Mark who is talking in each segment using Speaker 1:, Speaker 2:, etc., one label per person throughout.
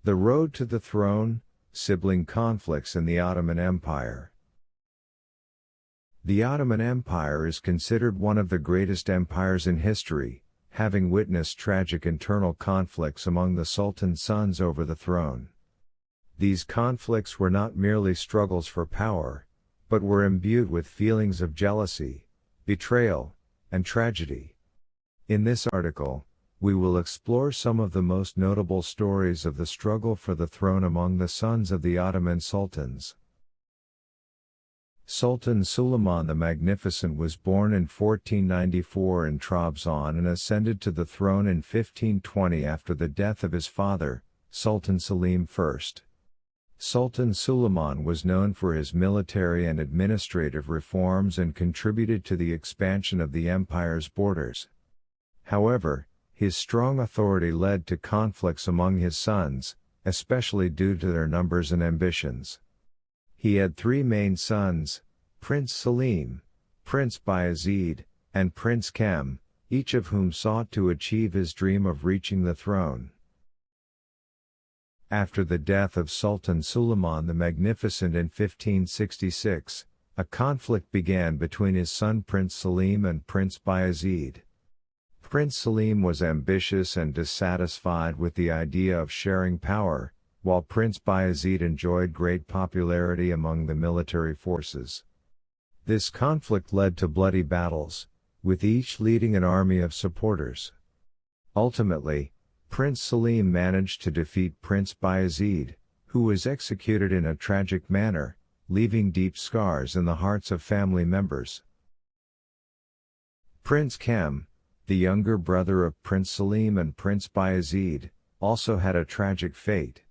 Speaker 1: The road to the throne, sibling conflicts in the Ottoman Empire. The Ottoman Empire is considered one of the greatest empires in history, having witnessed tragic internal conflicts among the Sultan's sons over the throne. These conflicts were not merely struggles for power, but were imbued with feelings of jealousy, betrayal, and tragedy. In this article, we will explore some of the most notable stories of the struggle for the throne among the sons of the Ottoman sultans. Sultan Suleiman the Magnificent was born in 1494 in Trabzon and ascended to the throne in 1520 after the death of his father, Sultan Selim I. Sultan Suleiman was known for his military and administrative reforms and contributed to the expansion of the empire's borders. However, his strong authority led to conflicts among his sons, especially due to their numbers and ambitions. He had three main sons, Prince Selim, Prince Bayezid, and Prince Kem, each of whom sought to achieve his dream of reaching the throne. After the death of Sultan Suleiman the Magnificent in 1566, a conflict began between his son Prince Selim and Prince Bayezid. Prince Selim was ambitious and dissatisfied with the idea of sharing power, while Prince Bayezid enjoyed great popularity among the military forces. This conflict led to bloody battles, with each leading an army of supporters. Ultimately, Prince Selim managed to defeat Prince Bayezid, who was executed in a tragic manner, leaving deep scars in the hearts of family members. Prince Kem, the younger brother of Prince Selim and Prince Bayezid, also had a tragic fate.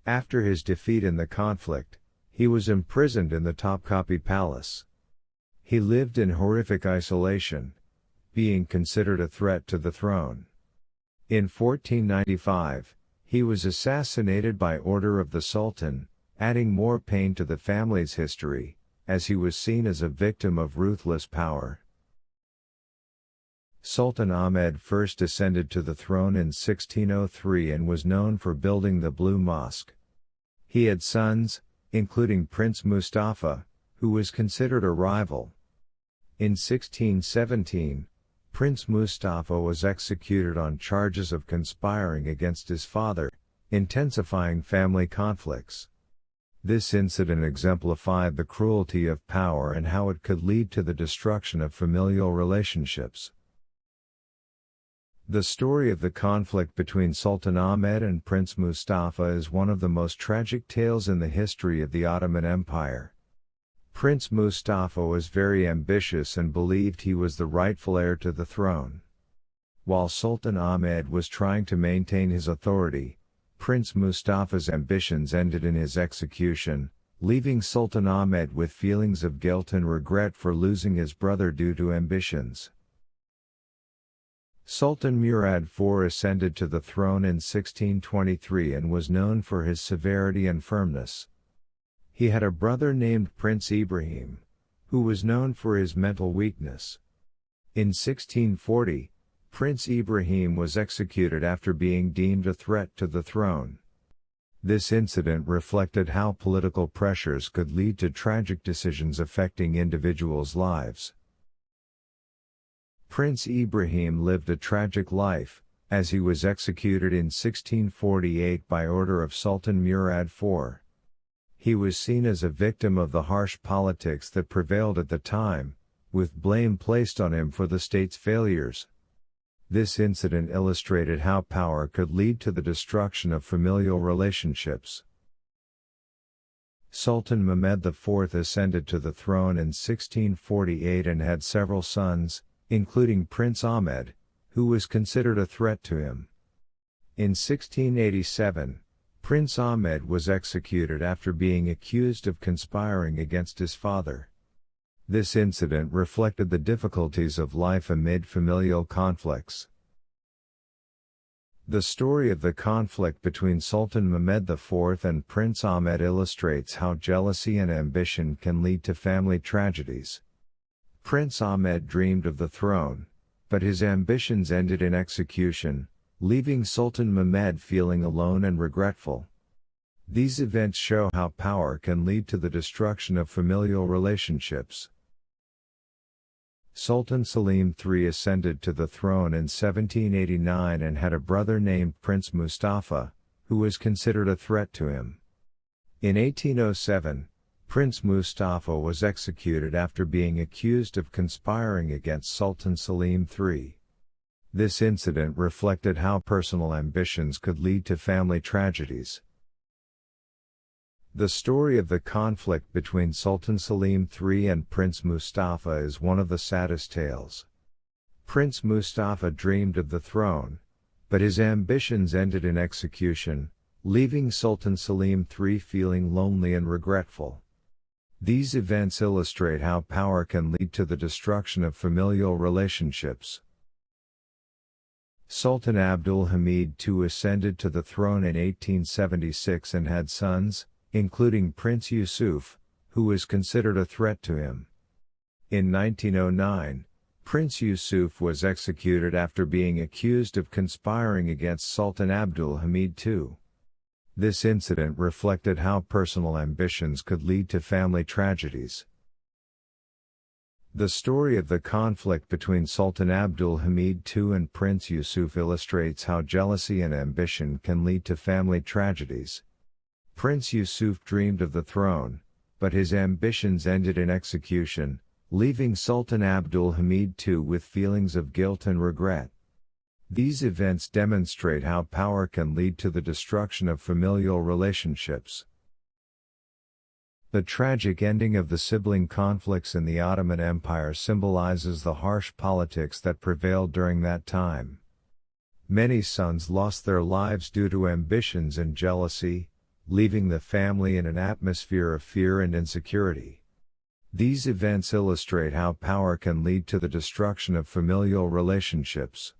Speaker 1: After his defeat in the conflict, he was imprisoned in the Topkapi Palace. He lived in horrific isolation, being considered a threat to the throne. In 1495, he was assassinated by order of the Sultan, adding more pain to the family's history, as he was seen as a victim of ruthless power. Sultan Ahmed first ascended to the throne in 1603 and was known for building the Blue Mosque. He had sons, including Prince Mustafa, who was considered a rival. In 1617, Prince Mustafa was executed on charges of conspiring against his father, intensifying family conflicts. This incident exemplified the cruelty of power and how it could lead to the destruction of familial relationships. The story of the conflict between Sultan Ahmed and Prince Mustafa is one of the most tragic tales in the history of the Ottoman Empire. Prince Mustafa was very ambitious and believed he was the rightful heir to the throne. While Sultan Ahmed was trying to maintain his authority, Prince Mustafa's ambitions ended in his execution, leaving Sultan Ahmed with feelings of guilt and regret for losing his brother due to ambitions. Sultan Murad IV ascended to the throne in 1623 and was known for his severity and firmness. He had a brother named Prince Ibrahim, who was known for his mental weakness. In 1640, Prince Ibrahim was executed after being deemed a threat to the throne. This incident reflected how political pressures could lead to tragic decisions affecting individuals' lives. Prince Ibrahim lived a tragic life, as he was executed in 1648 by order of Sultan Murad IV. He was seen as a victim of the harsh politics that prevailed at the time, with blame placed on him for the state's failures. This incident illustrated how power could lead to the destruction of familial relationships. Sultan Mehmed IV ascended to the throne in 1648 and had several sons, including Prince Ahmed, who was considered a threat to him. In 1687, Prince Ahmed was executed after being accused of conspiring against his father. This incident reflected the difficulties of life amid familial conflicts. The story of the conflict between Sultan Mehmed IV and Prince Ahmed illustrates how jealousy and ambition can lead to family tragedies. Prince Ahmed dreamed of the throne, but his ambitions ended in execution, leaving Sultan Mehmed feeling alone and regretful. These events show how power can lead to the destruction of familial relationships. Sultan Selim III ascended to the throne in 1789 and had a brother named Prince Mustafa, who was considered a threat to him. In 1807, Prince Mustafa was executed after being accused of conspiring against Sultan Selim III. This incident reflected how personal ambitions could lead to family tragedies. The story of the conflict between Sultan Selim III and Prince Mustafa is one of the saddest tales. Prince Mustafa dreamed of the throne, but his ambitions ended in execution, leaving Sultan Selim III feeling lonely and regretful. These events illustrate how power can lead to the destruction of familial relationships. Sultan Abdul Hamid II ascended to the throne in 1876 and had sons, including Prince Yusuf, who was considered a threat to him. In 1909, Prince Yusuf was executed after being accused of conspiring against Sultan Abdul Hamid II. This incident reflected how personal ambitions could lead to family tragedies. The story of the conflict between Sultan Abdul Hamid II and Prince Yusuf illustrates how jealousy and ambition can lead to family tragedies. Prince Yusuf dreamed of the throne, but his ambitions ended in execution, leaving Sultan Abdul Hamid II with feelings of guilt and regret. These events demonstrate how power can lead to the destruction of familial relationships. The tragic ending of the sibling conflicts in the Ottoman Empire symbolizes the harsh politics that prevailed during that time. Many sons lost their lives due to ambitions and jealousy, leaving the family in an atmosphere of fear and insecurity. These events illustrate how power can lead to the destruction of familial relationships.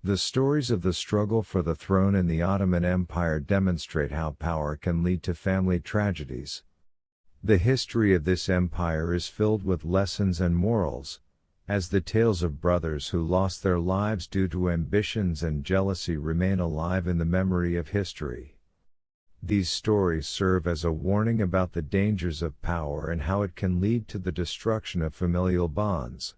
Speaker 1: The stories of the struggle for the throne in the Ottoman Empire demonstrate how power can lead to family tragedies. The history of this empire is filled with lessons and morals, as the tales of brothers who lost their lives due to ambitions and jealousy remain alive in the memory of history. These stories serve as a warning about the dangers of power and how it can lead to the destruction of familial bonds.